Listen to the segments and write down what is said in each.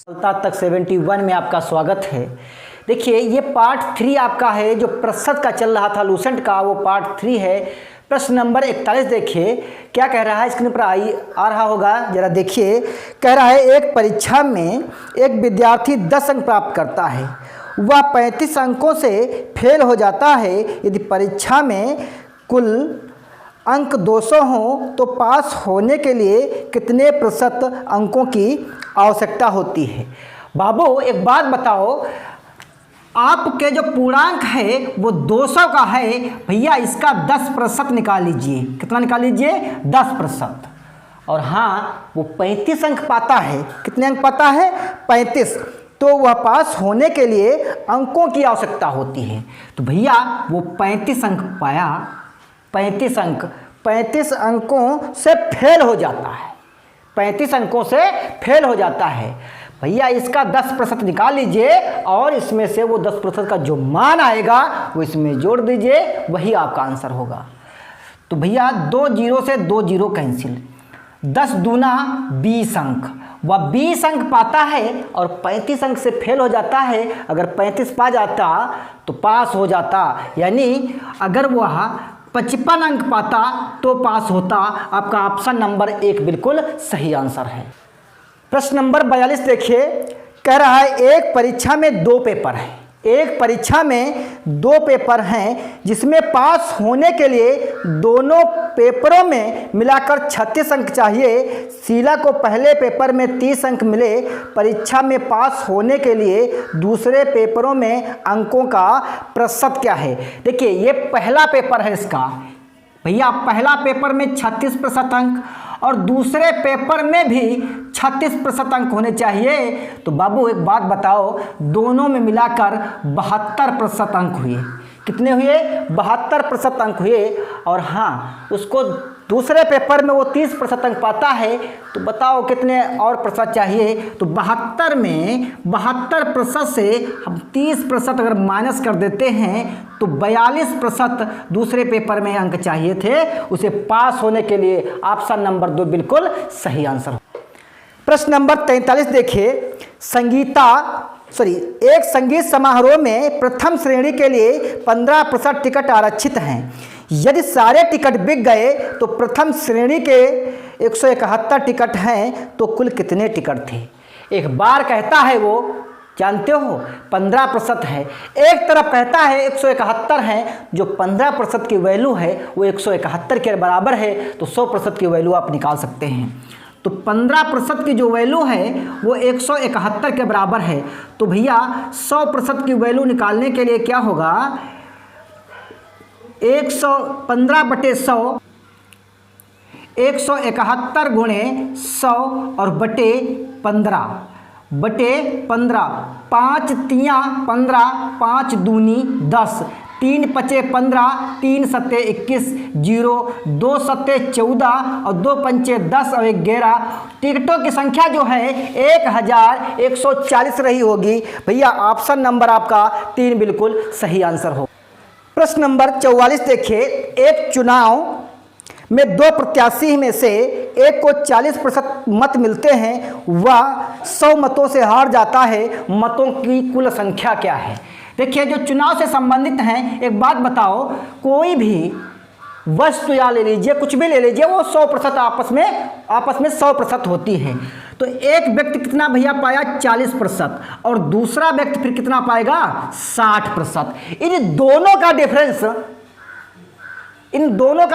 सफलता तक 71 में आपका स्वागत है। देखिए ये पार्ट 3 आपका है, जो प्रतिशत का चल रहा था लूसेंट का, वो पार्ट 3 है। प्रश्न नंबर 41 देखिए क्या कह रहा है, स्क्रीन पर आ रहा होगा, जरा देखिए। कह रहा है एक परीक्षा में एक विद्यार्थी 10 अंक प्राप्त करता है, वह 35 अंकों से फेल हो जाता है। यदि परीक्षा में कुल अंक 200 हों तो पास होने के लिए कितने प्रतिशत अंकों की आवश्यकता होती है। बाबू एक बात बताओ, आपके जो पूर्णांक है वो 200 का है, भैया इसका 10% निकाल लीजिए। कितना निकाल लीजिए? 10%। और हाँ, वो 35 अंक पाता है। कितने अंक पाता है? 35। तो वह पास होने के लिए अंकों की आवश्यकता होती है। तो भैया वो 35 अंक पाया, 35 अंकों से फेल हो जाता है, 35 अंकों से फेल हो जाता है। भैया इसका 10% निकाल लीजिए और इसमें से वो 10% का जो मान आएगा वो इसमें जोड़ दीजिए, वही आपका आंसर होगा। तो भैया 2 जीरो से 2 जीरो कैंसिल, 10 दूना 20 अंक। वह 20 अंक पाता है और 35 अंक से फेल हो जाता है। अगर 35 पा जाता तो पास हो जाता, यानी अगर वह 55 अंक पाता तो पास होता। आपका ऑप्शन नंबर 1 बिल्कुल सही आंसर है। प्रश्न नंबर 42 देखिए, कह रहा है एक परीक्षा में 2 पेपर हैं। एक परीक्षा में 2 पेपर हैं जिसमें पास होने के लिए दोनों पेपरों में मिलाकर 36 अंक चाहिए। शीला को पहले पेपर में 30 अंक मिले। परीक्षा में पास होने के लिए दूसरे पेपरों में अंकों का प्रतिशत क्या है। देखिए ये पहला पेपर है इसका, भैया पहला पेपर में 36% अंक और दूसरे पेपर में भी 36% अंक होने चाहिए। तो बाबू एक बात बताओ, दोनों में मिलाकर 72% अंक हुए। कितने हुए? 72% अंक हुए। और हाँ, उसको दूसरे पेपर में वो 30% अंक पाता है। तो बताओ कितने और प्रतिशत चाहिए। तो 72 में 72% से हम 30% अगर माइनस कर देते हैं तो 42% दूसरे पेपर में अंक चाहिए थे उसे पास होने के लिए। ऑप्शन नंबर 2 बिल्कुल सही आंसर। प्रश्न नंबर 43 देखिए, एक संगीत समारोह में प्रथम श्रेणी के लिए 15% टिकट आरक्षित हैं। यदि सारे टिकट बिक गए तो प्रथम श्रेणी के 171 टिकट हैं, तो कुल कितने टिकट थे। एक बार कहता है वो, जानते हो 15% है, एक तरफ कहता है 171 हैं। जो 15% की वैल्यू है वो 171 के बराबर है, तो 100% की वैल्यू आप निकाल सकते हैं। तो 15% की जो वैल्यू है वो 171 के बराबर है। तो भैया 100% की वैल्यू निकालने के लिए क्या होगा, 15/100, 171 गुणे 100 और बटे 15, 5 तियाँ 15, 5 दूनी 10, 3 पचे 15, 3 सत्ते 21, 0, 2 सत्ते 14 और 2 पंचे 10 और 11। टिकटों की संख्या जो है 1140 रही होगी। भैया ऑप्शन नंबर आपका 3 बिल्कुल सही आंसर हो। प्रश्न नंबर 44 देखिए, एक चुनाव में 2 प्रत्याशी में से एक को 40% मत मिलते हैं, वह 100 मतों से हार जाता है। मतों की कुल संख्या क्या है। देखिए जो चुनाव से संबंधित हैं, एक बात बताओ, कोई भी वस्तु या ले लीजिए, कुछ भी ले लीजिए, वो 100% आपस में 100% होती है। तो एक व्यक्ति कितना भैया पाया? 40%, और दूसरा व्यक्ति फिर कितना पाएगा? 60%। इन दोनों का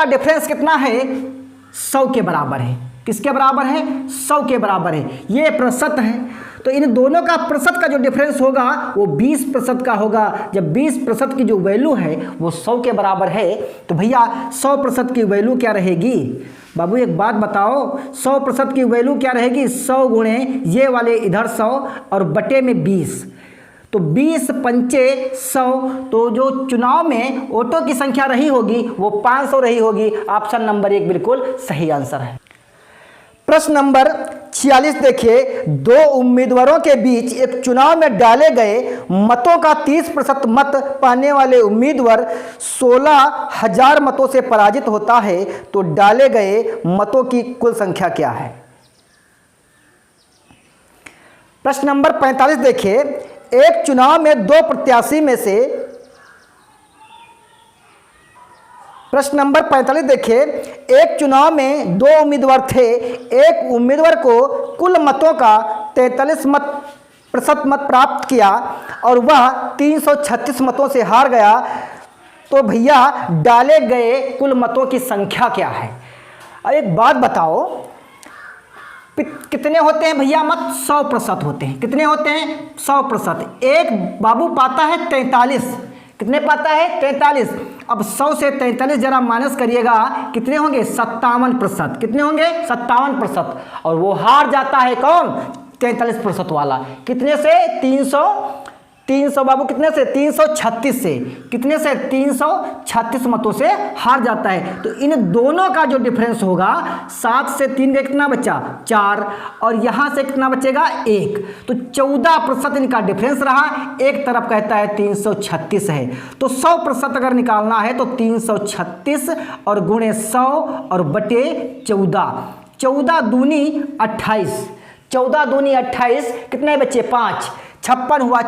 डिफरेंस कितना है? 100 के बराबर है। किसके बराबर है? 100 के बराबर है। ये प्रतिशत है। तो इन दोनों का प्रतिशत का जो डिफरेंस होगा वो 20% का होगा। जब 20% की जो वैल्यू है वो 100 के बराबर है, तो भैया 100% की वैल्यू क्या रहेगी। बाबू एक बात बताओ, 100% की वैल्यू क्या रहेगी? 100 गुणे ये वाले इधर 100 और बटे में 20, तो 20 पंचे 100। तो जो चुनाव में वोटों की संख्या रही होगी वो 500 रही होगी। ऑप्शन नंबर 1 बिल्कुल सही आंसर है। प्रश्न नंबर 46 देखिए, 2 उम्मीदवारों के बीच एक चुनाव में डाले गए मतों का 30% मत पाने वाले उम्मीदवार 16,000 मतों से पराजित होता है, तो डाले गए मतों की कुल संख्या क्या है। प्रश्न नंबर 45 देखिए, एक चुनाव में दो प्रत्याशी में से, प्रश्न नंबर 45 देखिए, एक चुनाव में दो उम्मीदवार थे। एक उम्मीदवार को कुल मतों का 43% मत प्राप्त किया और वह 336 मतों से हार गया। तो भैया डाले गए कुल मतों की संख्या क्या है? अब एक बात बताओ, कितने होते हैं भैया मत? 100% होते हैं। कितने होते हैं? 100%। एक बाबू पाता है 43। कितने पाता है? 43। अब 100 से 43 जरा माइनस करिएगा, कितने होंगे? 57%। कितने होंगे? 57%। और वो हार जाता है कौन? 43% वाला। कितने से? 300 बाबू, कितने से? 336 से। कितने से? 336 मतों से हार जाता है। तो इन दोनों का जो डिफरेंस होगा, 7 से 3 का कितना बचा? 4, और यहाँ से कितना बचेगा? 1। तो 14% इनका डिफरेंस रहा। एक तरफ कहता है 336 है, तो 100% अगर निकालना है तो 336 और गुणे 100 और बटे 14। 14 दूनी 28। 14 दूनी 28, कितने बच्चे? 5। 56 हुआ।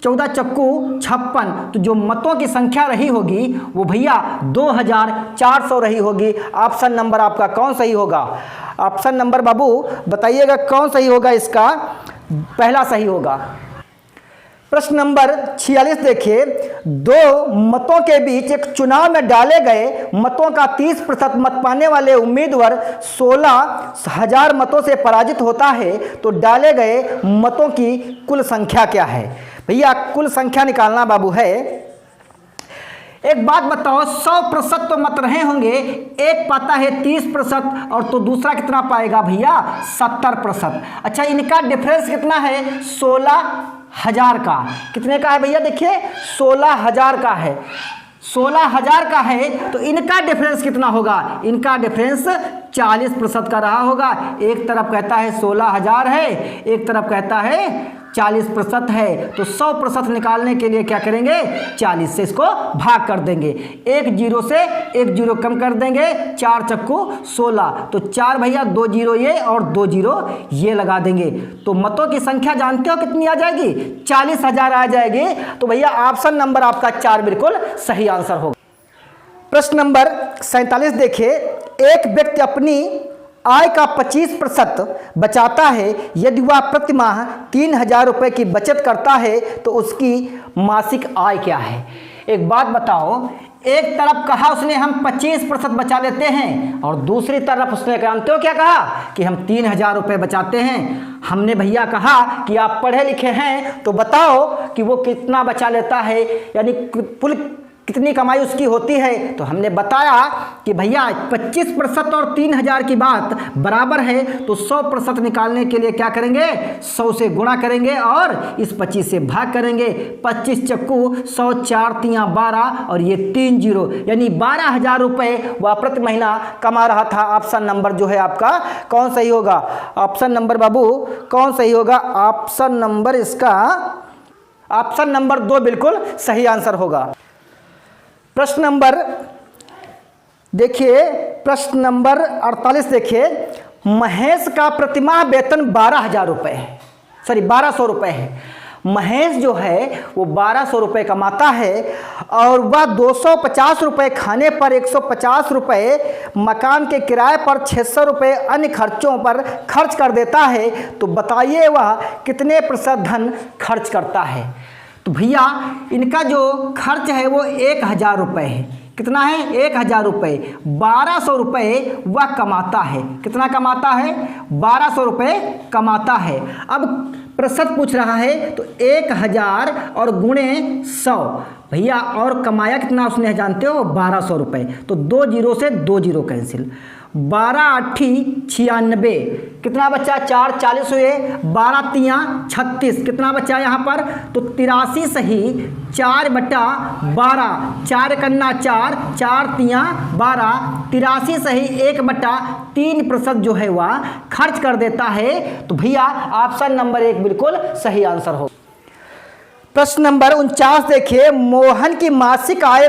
14 चक्कू 56। तो जो मतों की संख्या रही होगी वो भैया 2400 रही होगी। ऑप्शन नंबर आपका कौन सही होगा? ऑप्शन नंबर बाबू बताइएगा कौन सही होगा इसका? पहला सही होगा। प्रश्न नंबर 46 देखिए, दो मतों के बीच एक चुनाव में डाले गए मतों का 30% मत पाने वाले उम्मीदवार 16,000 मतों से पराजित होता है। तो डाले गए मतों की कुल संख्या क्या है? भैया कुल संख्या निकालना बाबू है। एक बात बताओ, 100% तो मत रहे होंगे, एक पाता है 30% और तो दूसरा कितना पाएगा भैया? 70%। अच्छा, इनका डिफरेंस कितना है? 16,000 का। कितने का है भैया? देखिए 16,000 का है। 16,000 का है तो इनका डिफरेंस कितना होगा? इनका डिफरेंस 40% का रहा होगा। एक तरफ कहता है 16,000 है, एक तरफ कहता है 40% है। तो 100% निकालने के लिए क्या करेंगे? 40 से इसको भाग कर देंगे। एक जीरो से एक जीरो कम कर देंगे। 4 चक्कू 16, तो 4 भैया 2 जीरो ये और 2 जीरो ये लगा देंगे। तो मतों की संख्या जानते हो कितनी आ जाएगी? 40,000 आ जाएगी। तो भैया ऑप्शन नंबर आपका 4 बिल्कुल सही आंसर होगा। प्रश्न नंबर 47 देखिए, एक व्यक्ति अपनी आय का 25% बचाता है। यदि वह प्रति माह 3,000 रुपये की बचत करता है तो उसकी मासिक आय क्या है? एक बात बताओ, एक तरफ कहा उसने हम 25% बचा लेते हैं और दूसरी तरफ उसने जानते हो क्या कहा? कि हम 3,000 रुपये बचाते हैं। हमने भैया कहा कि आप पढ़े लिखे हैं तो बताओ कि वो कितना बचा लेता है, यानी कुल कितनी कमाई उसकी होती है। तो हमने बताया कि भैया 25% और 3,000 की बात बराबर है। तो 100% निकालने के लिए क्या करेंगे? 100 से गुणा करेंगे और इस 25 से भाग करेंगे। 25 चक्कू 100, 4 तियाँ 12 और ये 3 जीरो, यानी 12,000 रुपये वह प्रति महीना कमा रहा था। ऑप्शन नंबर जो है आपका कौन सही होगा? ऑप्शन नंबर बाबू कौन सही होगा? ऑप्शन नंबर इसका ऑप्शन नंबर 2 बिल्कुल सही आंसर होगा। प्रश्न नंबर देखिए, प्रश्न नंबर 48 देखिए, महेश का प्रतिमाह वेतन 12,000 रुपये है, सॉरी 1,200 रुपये है। महेश जो है वो 1,200 रुपये कमाता है और वह 250 रुपये खाने पर, 150 रुपये मकान के किराए पर, 600 रुपये अन्य खर्चों पर खर्च कर देता है। तो बताइए वह कितने प्रतिशत धन खर्च करता है? तो भैया इनका जो खर्च है वो 1,000 रुपये है। कितना है? 1,000 रुपये। 1,200 रुपये वह कमाता है। कितना कमाता है? 1,200 रुपये कमाता है। अब प्रतिशत पूछ रहा है तो 1,000 और गुणे 100 भैया, और कमाया कितना उसने जानते हो? 1,200 रुपये। तो 2 जीरो से 2 जीरो कैंसिल। 12 8 96, कितना बच्चा? 4 40 हुए। 12 तियाँ 36, कितना बच्चा यहाँ पर? तो 83 सही 4/12, 4 कन्ना 4, 4 तियाँ 12, 83 सही 1/3% जो है वह खर्च कर देता है। तो भैया ऑप्शन नंबर 1 बिल्कुल सही आंसर हो। प्रश्न नंबर 49 देखिए, मोहन की मासिक आय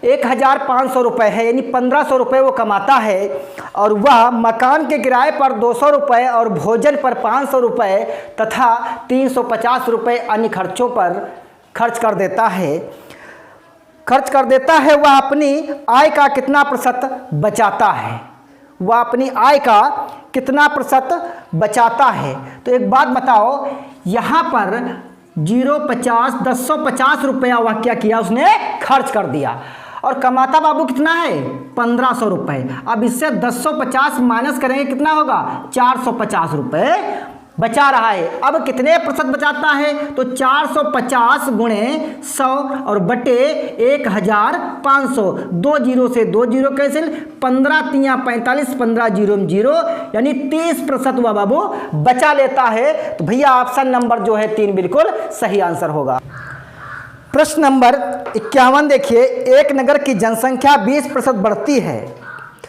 1,500 रुपये है, यानी 1,500 रुपये वो कमाता है और वह मकान के किराए पर 200 रुपये और भोजन पर 500 रुपये तथा 350 रुपये अन्य खर्चों पर खर्च कर देता है। वह अपनी आय का कितना प्रतिशत बचाता है? वह अपनी आय का कितना प्रतिशत बचाता है? तो एक बात बताओ, यहाँ पर 0,50 150 रुपया वह क्या किया, उसने खर्च कर दिया और कमाता बाबू कितना है 1,500 रुपये। अब इससे 150 माइनस करेंगे कितना होगा 450 रुपये बचा रहा है। अब कितने प्रतिशत बचाता है? तो 450 गुणे 100 और बटे 1,500, 2 जीरो से 2 जीरो कैंसिल, 15 तिया 45, 15 जीरो 0, यानी 30% हुआ बाबू बचा लेता है। तो भैया ऑप्शन नंबर जो है 3 बिल्कुल सही आंसर होगा। प्रश्न नंबर 51 देखिए, एक नगर की जनसंख्या 20% बढ़ती है।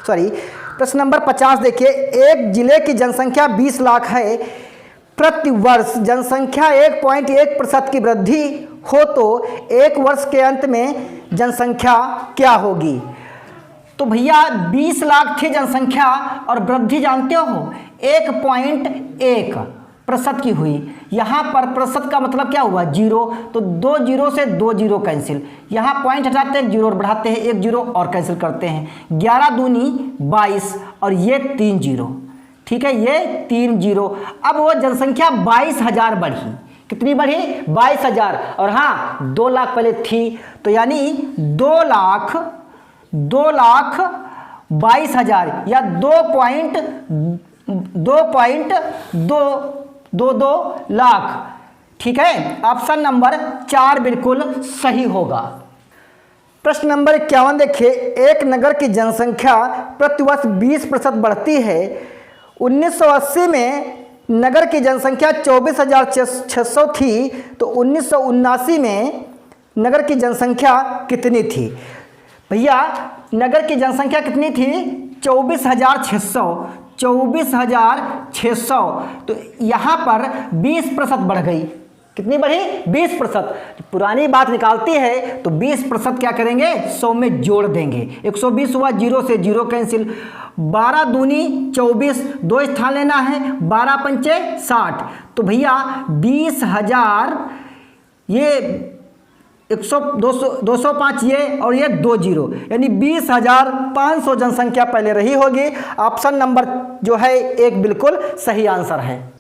प्रश्न नंबर 50 देखिए, एक जिले की जनसंख्या 20 लाख है, प्रति वर्ष जनसंख्या 1.1% की वृद्धि हो तो एक वर्ष के अंत में जनसंख्या क्या होगी? तो भैया 20 लाख थी जनसंख्या और वृद्धि जानते हो 1.1% की हुई। यहाँ पर प्रतिशत का मतलब क्या हुआ 0, तो 2 जीरो से 2 जीरो कैंसिल, यहाँ पॉइंट हटाते हैं 0 और बढ़ाते हैं 1 जीरो और कैंसिल करते हैं, 11 दूनी 22 और ये 3 जीरो, ठीक है, ये 3 जीरो। अब वो जनसंख्या 22,000 बढ़ी, कितनी बढ़ी 22,000, और हाँ 2 लाख पहले थी, तो यानी 2 लाख 22,000 या 2.22 लाख, ठीक है। ऑप्शन नंबर 4 बिल्कुल सही होगा। प्रश्न नंबर 51 देखिए, एक नगर की जनसंख्या प्रतिवर्ष 20% बढ़ती है। 1980 में नगर की जनसंख्या 24,600 थी, तो 1979 में नगर की जनसंख्या कितनी थी? भैया नगर की जनसंख्या कितनी थी 24,600, तो यहाँ पर 20% बढ़ गई, कितनी बढ़ी 20%। पुरानी बात निकालती है तो 20% क्या करेंगे 100 में जोड़ देंगे, 120 हुआ, 0 से 0 कैंसिल, 12 दूनी 24, 2 स्थान लेना है, 12 पंचे 60, तो भैया 20,000, ये 100 205 ये और ये 2 जीरो, यानी 20,500 जनसंख्या पहले रही होगी। ऑप्शन नंबर जो है 1 बिल्कुल सही आंसर है।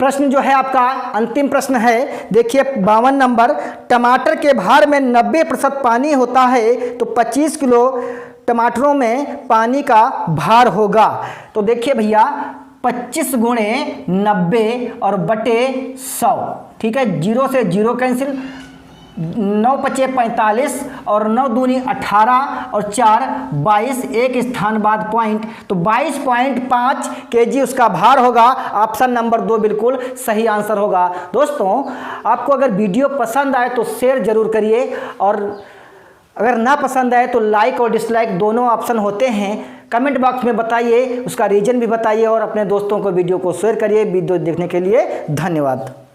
प्रश्न जो है आपका अंतिम प्रश्न है, देखिए 52 नंबर, टमाटर के भार में 90% पानी होता है, तो 25 किलो टमाटरों में पानी का भार होगा। तो देखिए भैया 25 गुणे 90 और बटे 100, ठीक है, 0 से 0 कैंसिल, 9 पचे 45 और 9 दूनी 18 और 4 22, एक स्थान बाद पॉइंट, तो 22.5 kg उसका भार होगा। ऑप्शन नंबर 2 बिल्कुल सही आंसर होगा। दोस्तों आपको अगर वीडियो पसंद आए तो शेयर जरूर करिए, और अगर ना पसंद आए तो लाइक और डिसलाइक दोनों ऑप्शन होते हैं, कमेंट बॉक्स में बताइए, उसका रीजन भी बताइए और अपने दोस्तों को वीडियो को शेयर करिए। वीडियो देखने के लिए धन्यवाद।